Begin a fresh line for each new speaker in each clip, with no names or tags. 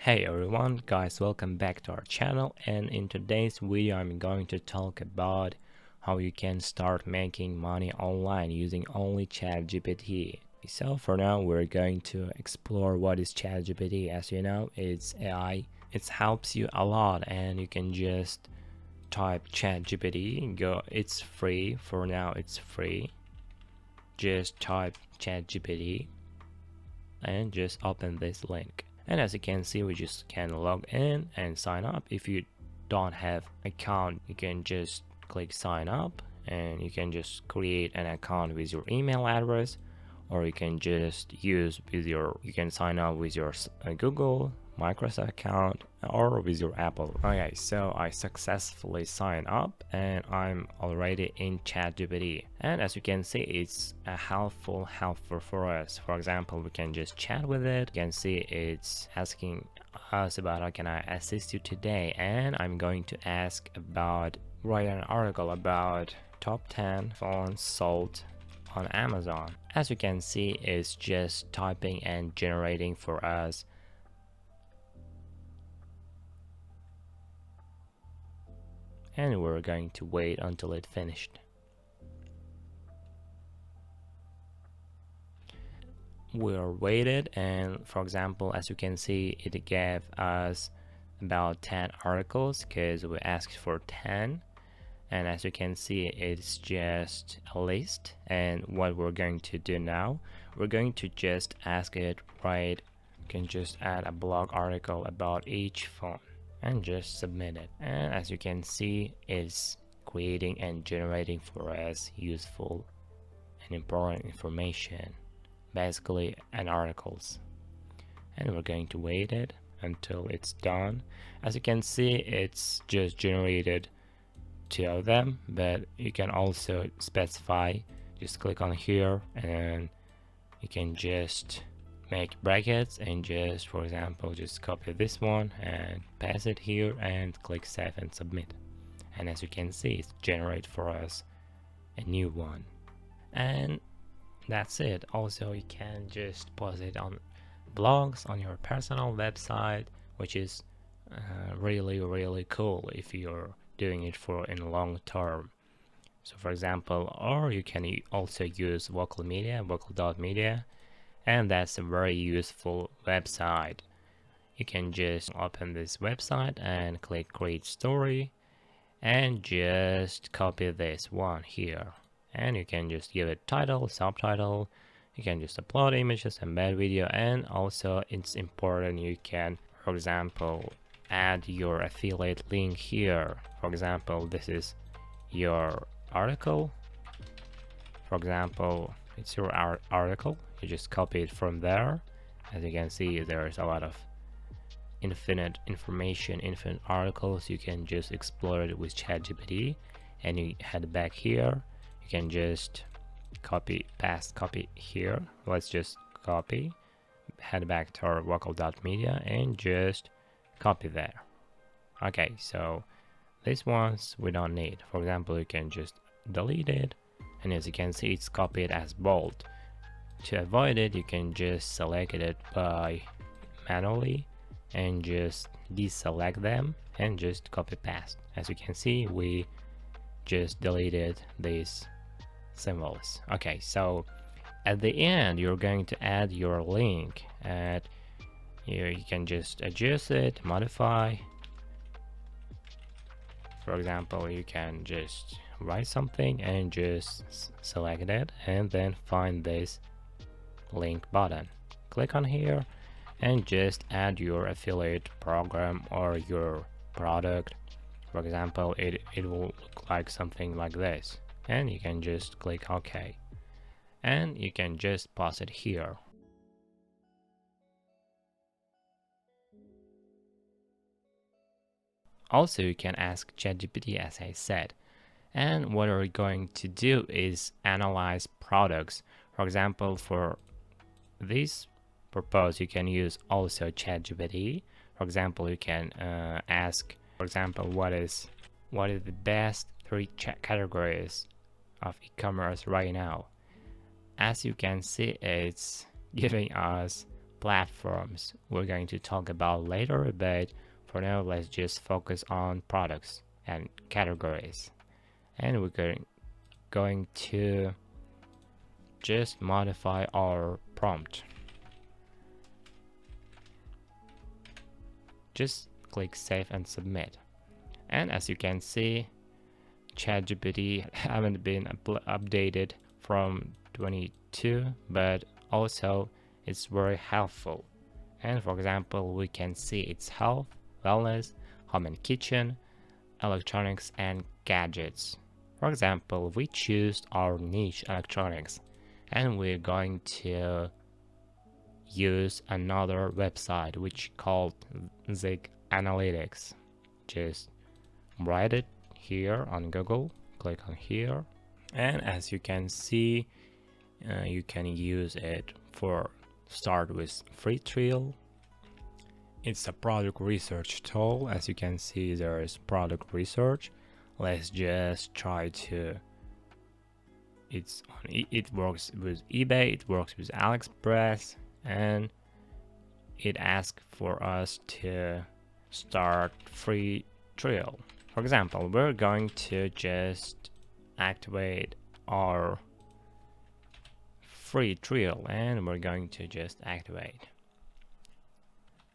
Hey everyone, guys, welcome back to our channel, and in today's video I'm going to talk about how you can start making money online using only ChatGPT. So for now we're going to explore what is ChatGPT. As you know, it's AI. It helps you a lot, and you can just type ChatGPT, it's free. For now it's free. Just type ChatGPT and just open this link. And as you can see, we just can log in and sign up. If you don't have account, you can just click sign up, and you can just create an account with your email address, or you can just use with your, you can sign up with your Google, Microsoft account, or with your Apple. Okay, so I successfully signed up and I'm already in ChatGPT, and as you can see, it's a helpful for us. For example, we can just chat with it. You can see it's asking us about how can I assist you today, and I'm going to ask about write an article about top 10 phones sold on Amazon. As you can see, it's just typing and generating for us. And we're going to wait until it finished. We're waited, and for example, as you can see, it gave us about 10 articles because we asked for 10. And as you can see, it's just a list. And what we're going to do now, we're going to just ask it, right? You can just add a blog article about each phone and just submit it. And as you can see, it's creating and generating for us useful and important information, basically an articles. And we're going to wait it until it's done. As you can see, it's just generated 2 of them, but you can also specify. Just click on here and you can just make brackets and just, for example, just copy this one and paste it here and click save and submit. And as you can see, it's generate for us a new one. And that's it. Also, you can just post it on blogs on your personal website, which is really cool if you're doing it for in long term. So for example, or you can also use vocal.media, and that's a very useful website. You can just open this website and click create story and just copy this one here, and you can just give it title, subtitle. You can just upload images, embed video, and also it's important you can, for example, add your affiliate link here. For example, this is your article. For example, it's your article. You just copy it from there. As you can see, there's a lot of infinite information, infinite articles. You can just explore it with ChatGPT, and you head back here. You can just copy, paste, copy here. Let's just copy, head back to our vocal.media and just copy there. Okay, so these ones we don't need. For example, you can just delete it, and as you can see, it's copied as bold. To avoid it, you can just select it by manually and just deselect them and just copy paste. As you can see, we just deleted these symbols. Okay, so at the end you're going to add your link, and here you can just adjust it, modify. For example, you can just write something and just select it, and then find this link button. Click on here and just add your affiliate program or your product. For example, it will look like something like this, and you can just click OK, and you can just paste it here. Also, you can ask ChatGPT, as I said, and what we're going to do is analyze products. For example, for this purpose, you can use also ChatGPT. For example, you can ask, for example, what is the best 3 categories of e-commerce right now. As you can see, it's giving us platforms we're going to talk about later, but for now let's just focus on products and categories. And we're going to just modify our prompt. Just click save and submit. And as you can see, ChatGPT haven't been updated from 22, but also it's very helpful. And for example, we can see its health, wellness, home and kitchen, electronics and gadgets. For example, we choose our niche electronics and we're going to use another website which called Zig Analytics. Just write it here on Google, click on here, and as you can see, you can use it for start with free trial. It's a product research tool. As you can see, there is product research. Let's just try to it works with eBay, it works with AliExpress, and it asks for us to start free trial. For example, we're going to just activate our free trial and we're going to just activate.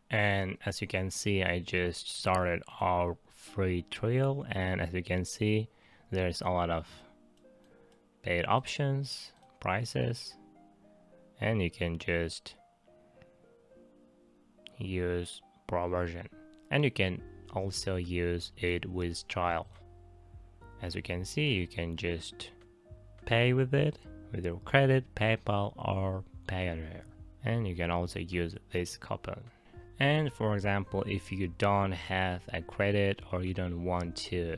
And as you can see, I just started our free trial, and as you can see, there's a lot of paid options, prices, and you can just use pro version, and you can also use it with trial. As you can see, you can just pay with it with your credit, PayPal, or Payoneer, and you can also use this coupon. And for example, if you don't have a credit or you don't want to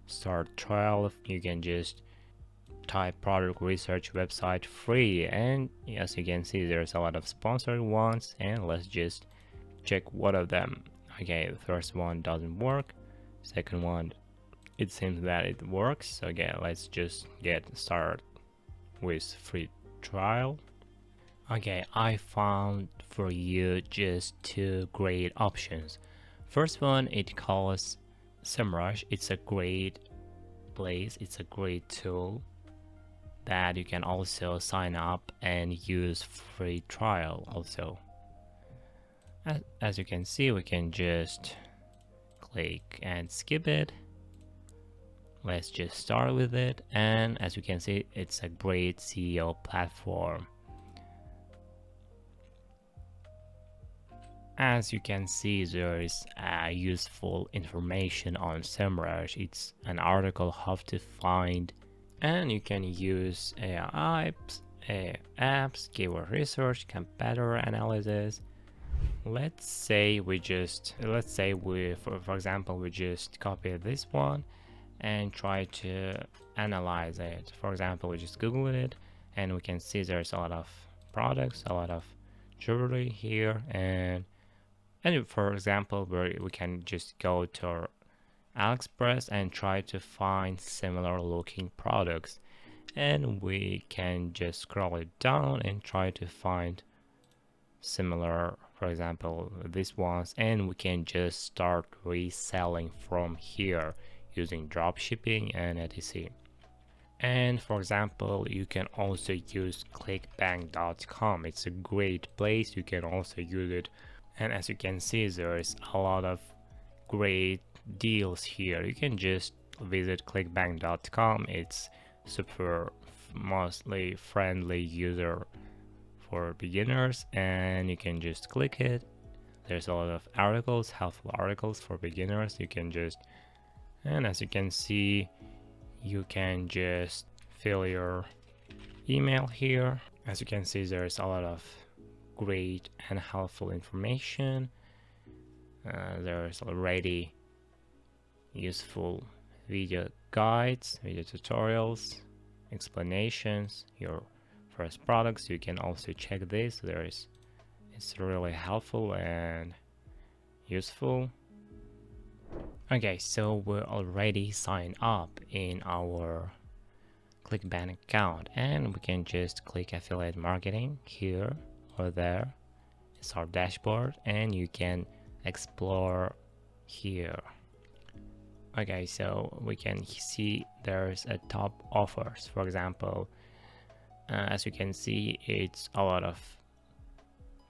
start trial, you can just type product research website free, and as you can see, there's a lot of sponsored ones, and let's just check one of them. Okay, the first one doesn't work, second one, it seems that it works. Okay, let's just get started with free trial. Okay, I found for you just two great options. First one, it calls SEMrush. It's a great place, it's a great tool that you can also sign up and use free trial also. As you can see, we can just click and skip it. Let's just start with it, and as you can see, it's a great SEO platform. As you can see, there is useful information on SEMrush. It's an article how to find, and you can use AI apps, keyword research, competitor analysis. Let's say we, for example, we just copy this one and try to analyze it. For example, we just Google it, and we can see there's a lot of products, a lot of jewelry here, and for example, we can just go to our AliExpress and try to find similar looking products, and we can just scroll it down and try to find similar, for example, these ones, and we can just start reselling from here using dropshipping and etc. And for example, you can also use clickbank.com. It's a great place, you can also use it. And as you can see, there is a lot of great deals here. You can just visit clickbank.com. It's super mostly friendly user for beginners, and you can just click it. There's a lot of articles, helpful articles for beginners. You can just, and as you can see, you can just fill your email here. As you can see, there's a lot of great and helpful information. There's already useful video guides, video tutorials, explanations, your first products. You can also check this. It's really helpful and useful. Okay, so we're already signed up in our ClickBank account, and we can just click affiliate marketing here or there. It's our dashboard, and you can explore here. Okay, so we can see there's a top offers. For example, as you can see, it's a lot of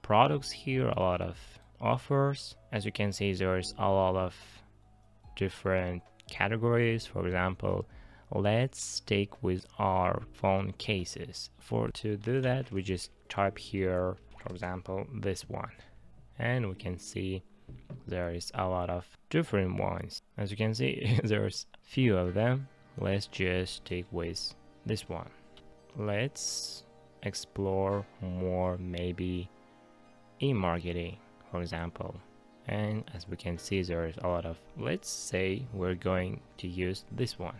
products here, a lot of offers. As you can see, there's a lot of different categories. For example, let's stick with our phone cases. To do that, we just type here, for example, this one, and we can see there is a lot of different ones. As you can see, there's few of them. Let's just stick with this one. Let's explore more, maybe e-marketing, for example. And as we can see, there is a lot of, let's say we're going to use this one.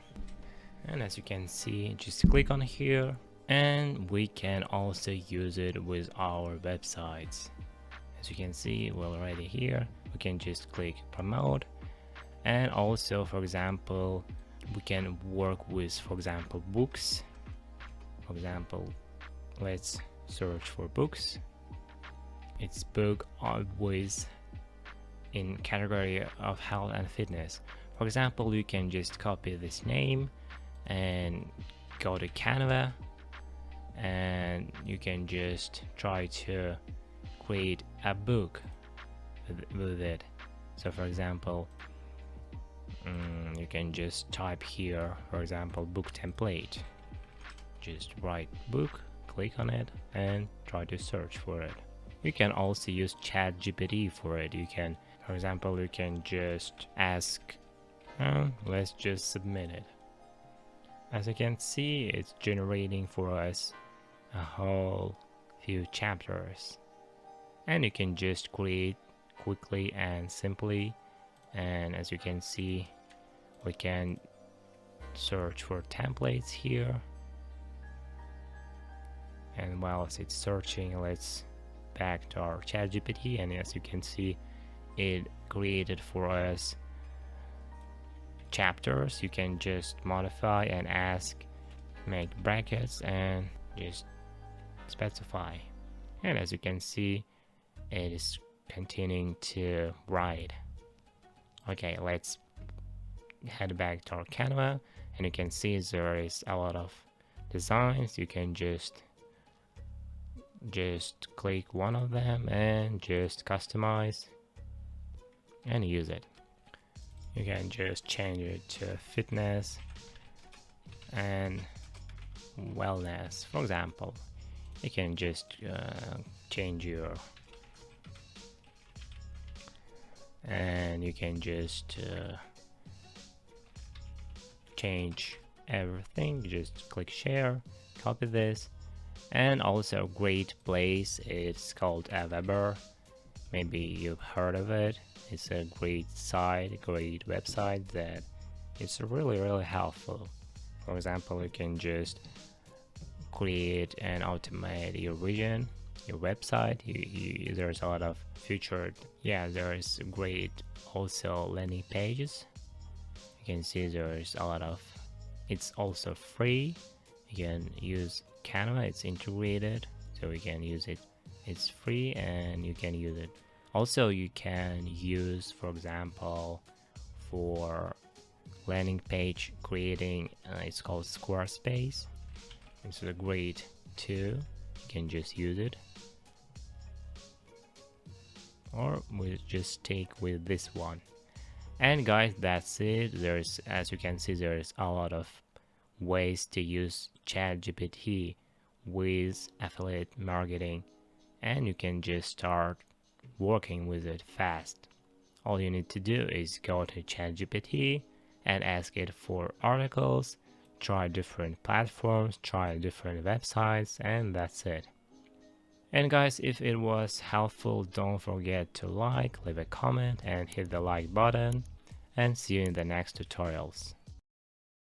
And as you can see, just click on here, and we can also use it with our websites. As you can see, we're already here. We can just click promote, and also, for example, we can work with, for example, books. For example, let's search for books. It's book with in category of health and fitness. For example, you can just copy this name and go to Canva, and you can just try to create a book with it. So for example, you can just type here, for example, book template. Just write book, click on it, and try to search for it. You can also use ChatGPT for it. You can, for example, you can just ask, let's just submit it. As you can see, it's generating for us a whole few chapters, and you can just create quickly and simply. And as you can see, we can search for templates here, and whilst it's searching, let's back to our ChatGPT, and as you can see, it created for us chapters. You can just modify and ask, make brackets, and just specify. And as you can see, it is continuing to write. Okay, let's head back to our Canva, and you can see there is a lot of designs. You can just click one of them and just customize and use it. You can just change it to fitness and wellness. For example, you can just change your, and you can just change everything. Just click share, copy this. And also a great place, it's called Weber. Maybe you've heard of it. It's a great site, great website that is really helpful. For example, you can just create and automate your vision, your website. There's a lot of featured, there is great also landing pages. You can see there's a lot of, it's also free. You can use Canva, it's integrated, so we can use it. It's free and you can use it. Also, you can use, for example, for landing page creating, it's called Squarespace. It's a great tool. You can just use it, or we'll just take with this one. And guys, that's it. There's, as you can see, there's a lot of ways to use ChatGPT with affiliate marketing, and you can just start working with it fast. All you need to do is go to ChatGPT and ask it for articles, try different platforms, try different websites, and that's it. And guys, if it was helpful, don't forget to like, leave a comment, and hit the like button, and see you in the next tutorials.